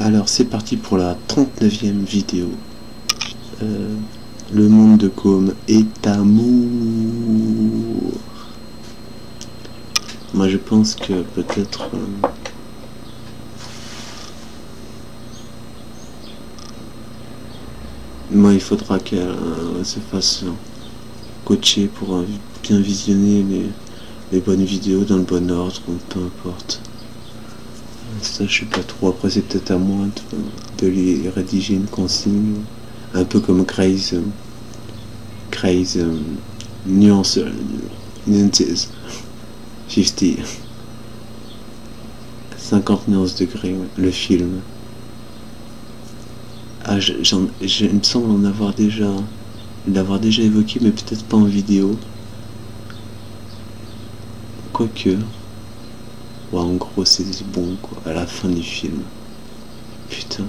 Alors c'est parti pour la 39e vidéo. Le monde de Com est amour. Moi je pense que peut-être moi il faudra qu'elle se fasse coacher pour bien visionner les bonnes vidéos dans le bon ordre, peu importe. Ça je sais pas trop, après c'est peut-être à moi de lui rédiger une consigne, un peu comme Grace nuances 50 nuances degrés, ouais, le film. Ah, il me semble l'avoir déjà évoqué, mais peut-être pas en vidéo. Quoique, ouais, en gros c'est bon quoi, à la fin du film. Putain.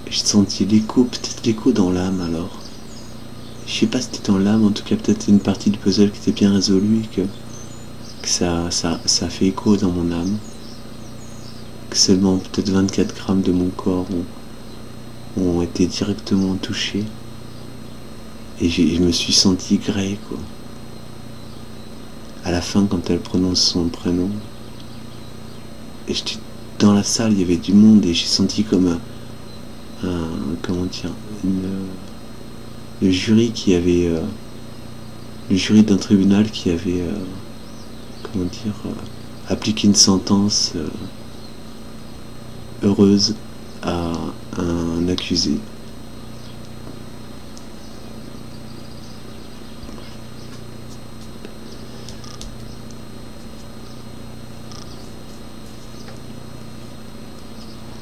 J'ai senti l'écho, peut-être l'écho dans l'âme alors. Je sais pas si c'était dans l'âme, en tout cas peut-être une partie du puzzle qui était bien résolue et que ça fait écho dans mon âme. Que seulement peut-être 24 grammes de mon corps ont été directement touchés. Et je me suis senti Grey quoi. À la fin quand elle prononce son prénom. Et j'étais dans la salle, il y avait du monde et j'ai senti comme comment dire, le jury qui avait le jury d'un tribunal qui avait comment dire appliqué une sentence heureuse à un accusé.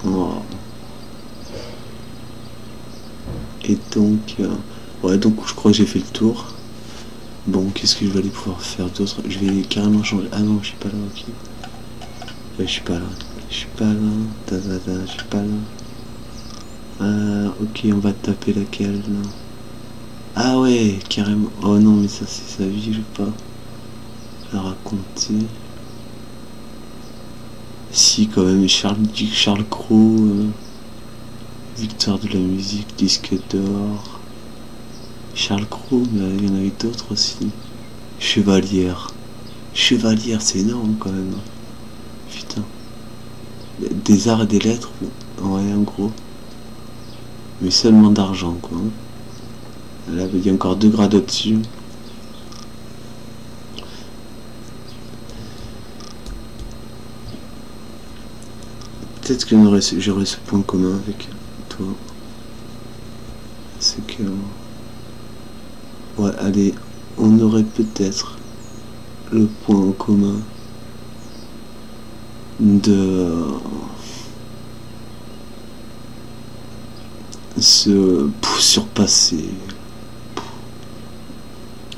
Wow. Et donc ouais, donc je crois que j'ai fait le tour. Bon, qu'est-ce que je vais aller pouvoir faire d'autre? Je vais carrément changer. Ah non, je suis pas là, ok. Ouais, je suis pas là. Je suis pas là. Je suis pas là. Ok, on va taper laquelle là? Ah ouais, carrément. Oh non, mais ça c'est sa vie, je vais pas la raconter. Si, quand même, Charles Cros, victoire de la musique, disque d'or. Charles Cros, mais il y en avait d'autres aussi. Chevalière, c'est énorme quand même. Putain. Des arts et des lettres, ouais, en gros. Mais seulement d'argent, quoi. Là, il y a encore 2 grades au-dessus. Peut-être que j'aurais ce point commun avec toi. C'est que... ouais, allez, on aurait peut-être le point en commun de se surpasser,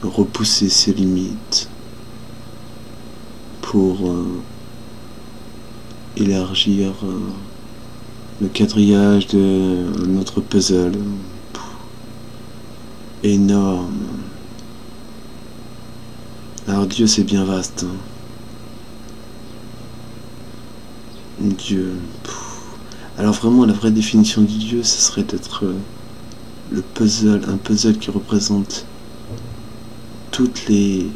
repousser ses limites pour élargir le quadrillage de notre puzzle. Énorme. Alors Dieu c'est bien vaste. Hein. Dieu. Alors vraiment la vraie définition du Dieu, ce serait d'être le puzzle, un puzzle qui représente toutes les...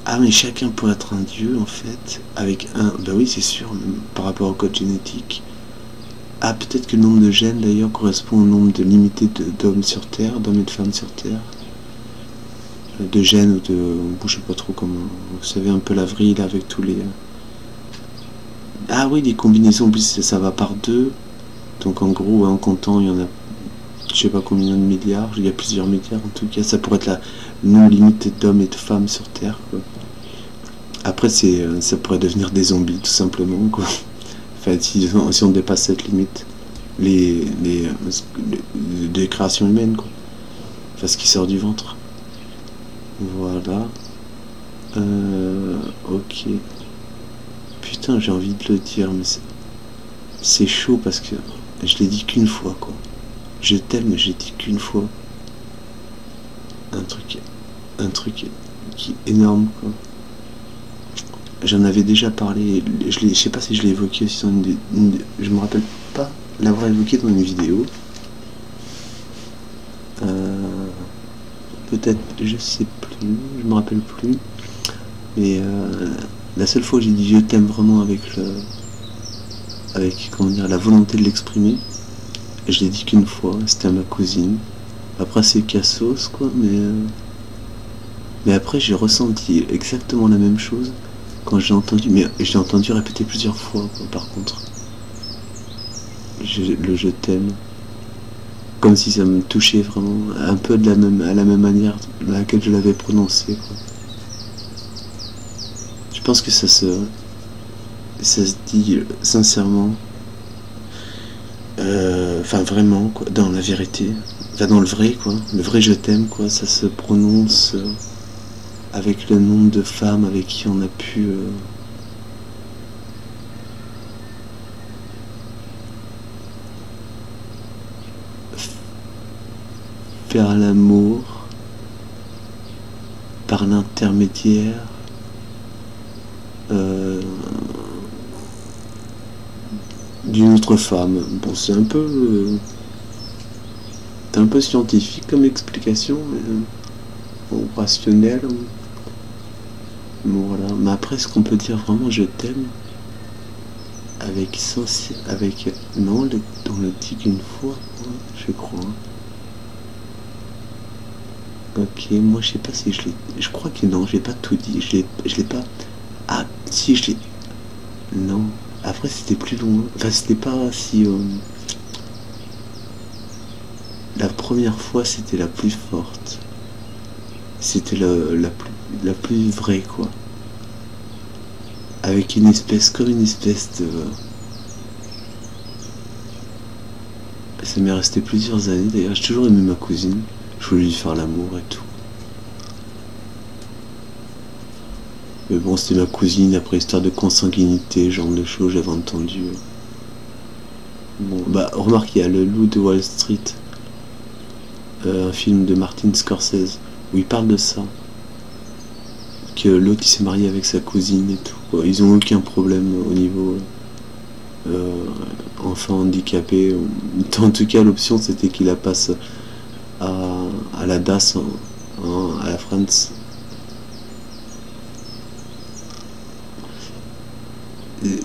Ah mais chacun pourrait être un Dieu en fait, avec un... Bah oui c'est sûr, même par rapport au code génétique. Ah peut-être que le nombre de gènes d'ailleurs correspond au nombre de limité d'hommes sur Terre, d'hommes et de femmes sur Terre. De gènes ou de... je sais pas trop comment... Vous savez un peu l'avril avec tous les... Ah oui, les combinaisons, en plus ça va par 2. Donc en gros, en comptant, il y en a... Je sais pas combien de milliards, il y a plusieurs milliards en tout cas. Ça pourrait être la non-limité d'hommes et de femmes sur Terre, quoi. Après, ça pourrait devenir des zombies, tout simplement, quoi. Enfin, si on dépasse cette limite, les créations humaines, quoi. Enfin, ce qui sort du ventre. Voilà. Ok. Putain, j'ai envie de le dire, mais c'est chaud parce que je l'ai dit qu'une fois, quoi. Je t'aime, mais j'ai dit qu'une fois. Un truc qui est énorme, quoi. j'en avais déjà parlé, je sais pas si je l'ai évoqué aussi dans je me rappelle pas l'avoir évoqué dans une vidéo. Peut-être, je sais plus, je me rappelle plus. Mais la seule fois où j'ai dit je t'aime vraiment avec comment dire, la volonté de l'exprimer, je l'ai dit qu'une fois, c'était à ma cousine. Après c'est cassos quoi, mais après j'ai ressenti exactement la même chose quand j'ai entendu, mais je l'ai entendu répéter plusieurs fois quoi, par contre. Le je t'aime. Comme si ça me touchait vraiment un peu à la même manière à laquelle je l'avais prononcé quoi. Je pense que ça se dit sincèrement, enfin vraiment quoi, dans la vérité, enfin dans le vrai quoi, le vrai je t'aime quoi, ça se prononce avec le nombre de femmes avec qui on a pu faire l'amour par l'intermédiaire d'une autre femme. Bon, c'est un peu scientifique comme explication, mais bon, rationnel. Bon, voilà. Mais après, ce qu'on peut dire vraiment je t'aime avec non, on le dit qu'une fois, je crois. Ok, moi je sais pas si je l'ai. Je crois que non, j'ai pas tout dit. Je l'ai pas. Ah, si, je l'ai. Non. Après, c'était plus loin. Enfin, c'était pas si. La première fois, c'était la plus forte. C'était la plus vraie, quoi. Avec comme une espèce de. Ça m'est resté plusieurs années d'ailleurs. J'ai toujours aimé ma cousine. Je voulais lui faire l'amour et tout. Mais bon, c'était ma cousine, après histoire de consanguinité, genre de choses, j'avais entendu. Bon, bah, remarque, il y a Le Loup de Wall Street, un film de Martin Scorsese, où il parle de ça. Que l'autre il s'est marié avec sa cousine et tout, quoi. Ils ont aucun problème au niveau enfant handicapé. En tout cas, l'option c'était qu'il la passe à la DAS, à la France. Et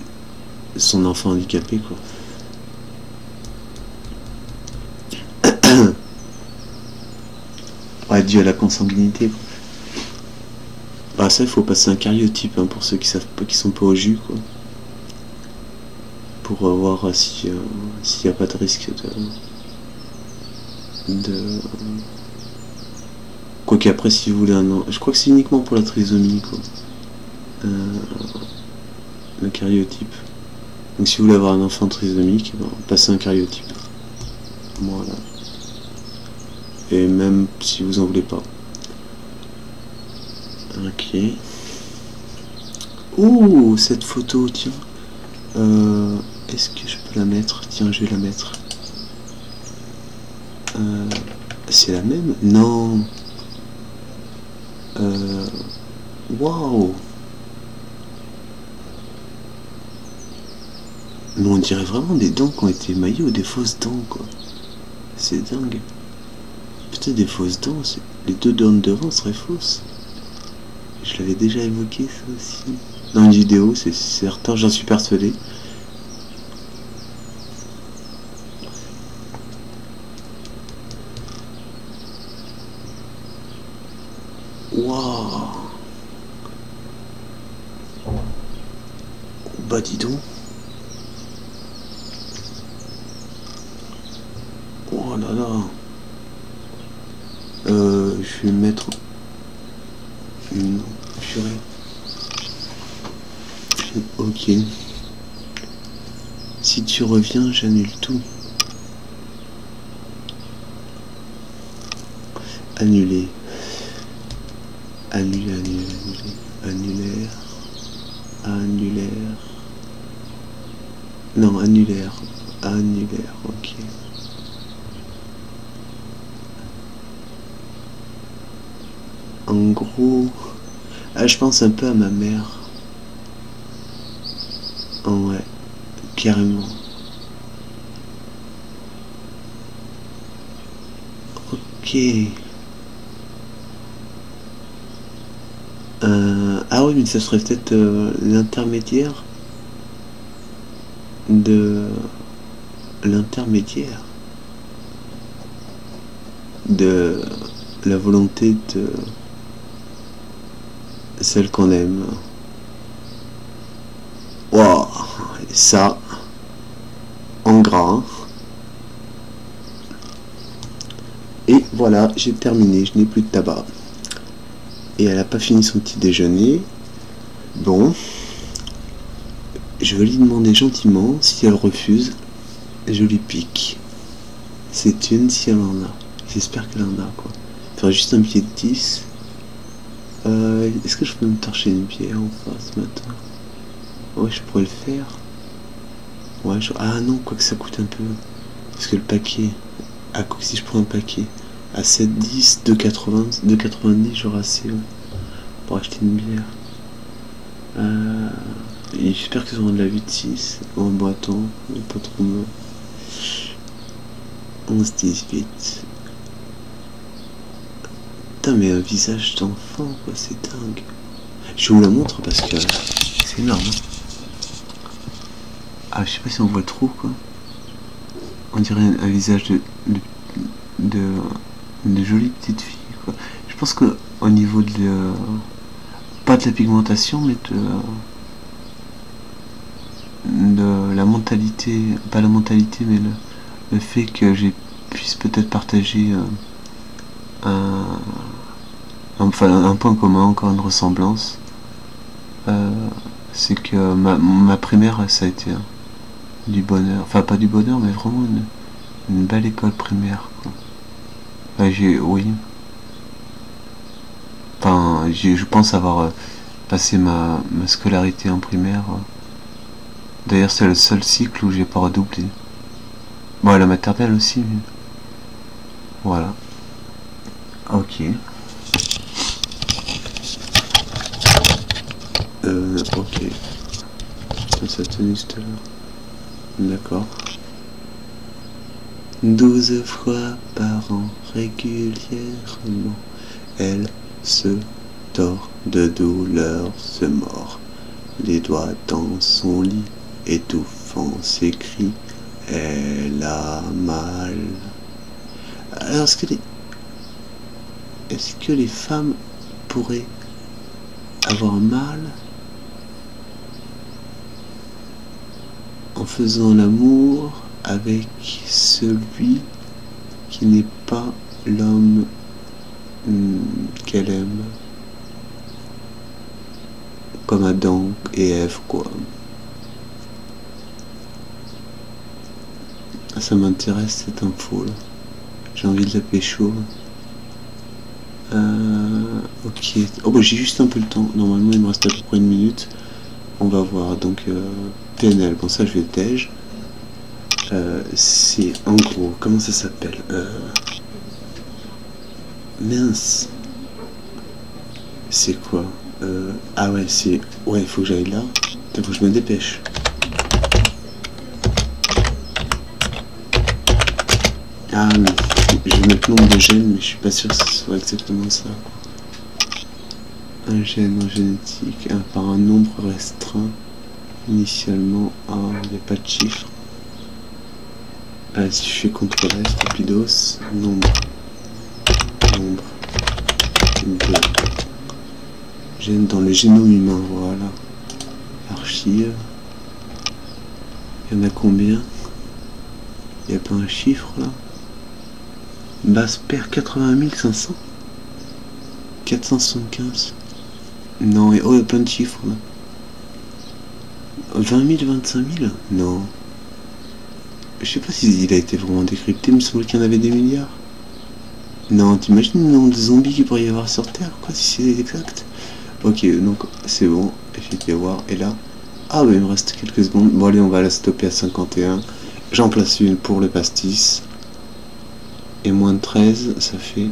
son enfant handicapé, quoi. Ouais, dû à la consanguinité, quoi. Bah ça, il faut passer un cariotype, hein, pour ceux qui savent pas, qui sont pas au jus, quoi. Pour voir s'il n'y a pas de risque de... Quoi qu'après, si vous voulez je crois que c'est uniquement pour la trisomie, quoi. Le cariotype. Donc si vous voulez avoir un enfant trisomique, ben, passez un cariotype. Voilà. Et même si vous en voulez pas. Ok. Ouh, cette photo, tiens. Est-ce que je peux la mettre? Tiens, je vais la mettre. C'est la même? Non. Waouh. Mais on dirait vraiment des dents qui ont été émaillées ou des fausses dents, quoi. C'est dingue. Peut-être des fausses dents, les deux dents de devant seraient fausses. Je l'avais déjà évoqué, ça aussi. Dans une vidéo, c'est certain, j'en suis persuadé. Waouh. Bah dis donc. Oh là là. Je vais mettre une purée. Ok. Si tu reviens, j'annule tout. Annuler. Annuler, annulaire. Annulaire. Non, annulaire. Annulaire, ok. En gros, je pense un peu à ma mère. Ouais, carrément. Ok. Ah oui, mais ça serait peut-être l'intermédiaire de l'intermédiaire de la volonté de celle qu'on aime. Waouh, ça, en gras. Et voilà, j'ai terminé, je n'ai plus de tabac. Et elle n'a pas fini son petit déjeuner. Bon, je vais lui demander gentiment. Si elle refuse, je lui pique. C'est une si elle en a. J'espère qu'elle en a, quoi. Faire juste un pied de 10. Est-ce que je peux me torcher une bière en face ce matin? Ouais, je pourrais le faire. Ouais, ah non, quoi que ça coûte un peu. Parce que le paquet. Ah, quoi que si je prends un paquet. À 7,10, 2,80, 2,90, j'aurai assez, ouais, pour acheter une bière. Et j'espère qu'ils auront de la 8,6 en boitant, pas trop mal. 11,18. Putain, mais un visage d'enfant, quoi, c'est dingue. Je vous la montre parce que c'est énorme. Hein. Ah, je sais pas si on voit trop, quoi. On dirait un visage de jolie petite fille, quoi. Je pense que au niveau de pas de la pigmentation, mais de la mentalité, pas la mentalité, mais le fait que je puisse peut-être partager enfin, un point commun, encore une ressemblance, c'est que ma primaire, ça a été du bonheur, enfin pas du bonheur, mais vraiment une belle école primaire, quoi. Oui, enfin, je pense avoir passé ma scolarité en primaire. D'ailleurs, c'est le seul cycle où j'ai pas redoublé. Bon, la maternelle aussi, mais voilà. Ok. Ok. Ça tenait tout à l'heure. D'accord. 12 fois par an, régulièrement, elle se tord de douleur, se mord les doigts dans son lit, étouffant ses cris. Elle a mal. Alors, est-ce que les femmes pourraient avoir mal en faisant l'amour avec celui qui n'est pas l'homme qu'elle aime, comme Adam et Ève, quoi. Ça m'intéresse cette info là. J'ai envie de la pécho. Ok. Oh bah j'ai juste un peu le temps. Normalement il me reste à peu près 1 minute. On va voir. Donc PNL. Bon ça je vais tège. C'est en gros. Comment ça s'appelle mince. C'est quoi ah ouais c'est. Ouais il faut que j'aille là. Il faut que je me dépêche. Ah mais je vais mettre nombre de gènes, mais je suis pas sûr que ce soit exactement ça. Un gène en génétique par un nombre restreint. Initialement, il n'y a pas de chiffre. Si je fais CTRL S, rapidos, nombre de gènes dans le génome humain, voilà. Archive. Il y en a combien? Il n'y a pas un chiffre là? Base paire 80 500 475. Non, et oh, il y a plein de chiffres là. 20 000, 25 000? Non. Je sais pas s'il a été vraiment décrypté, il me semble qu'il y en avait des milliards. Non, t'imagines le nombre de zombies qu'il pourrait y avoir sur Terre, quoi, si c'est exact? Ok, donc c'est bon, j'ai été voir, et là... Ah bah il me reste quelques secondes. Bon allez, on va la stopper à 51. J'en place une pour le pastis. Et moins de 13, ça fait